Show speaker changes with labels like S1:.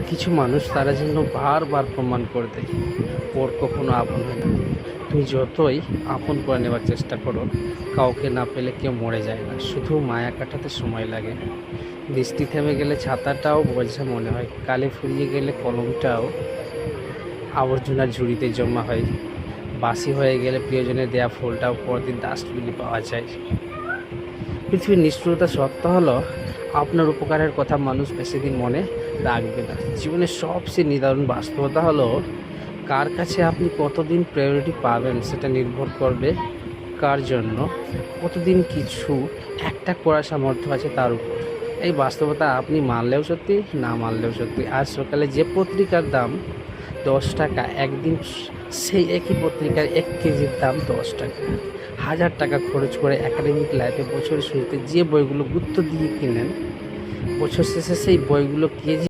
S1: কিছু মানুষ তারা যেন বারবার প্রমাণ করে দেয় ওর কখনো আপন হয় না। তুমি যতই আপন করে নেওয়ার চেষ্টা করো, কাউকে না পেলে কেউ মরে যায় না, শুধু মায়া কাটাতে সময় লাগে। বৃষ্টি থেমে গেলে ছাতাটাও বোঝা মনে হয়, কালি ফুরিয়ে গেলে কলমটাও আবর্জনার ঝুড়িতে জমা হয়। বাসি হয়ে গেলে প্রিয়জনের দেয়া ফুলটাও পরদিন ডাস্টবিনে পাওয়া যায়। পৃথিবীর নিষ্ঠুরতা সত্য হলো, আপনার উপকারের কথা মানুষ বেশিদিন মনে রাখবে না। জীবনের সবচেয়ে নিদারুণ বাস্তবতা হলো, কার কাছে আপনি কতদিন প্রায়োরিটি পাবেন সেটা নির্ভর করবে কার জন্য কতদিন কিছু একটা করার সামর্থ্য আছে তার উপর। এই বাস্তবতা আপনি মানলেও সত্যি, না মানলেও সত্যি। আজ সকালে যে পত্রিকার দাম 10 টাকা, একদিন সেই একই পত্রিকার 1 কেজির দাম 10 টাকা। 1000 টাকা খরচ করে একাডেমিক লাইফে বছরের শুরুতে যে বইগুলো গুরুত্ব দিয়ে কিনেন, বছর শেষে সেই বইগুলো কেজি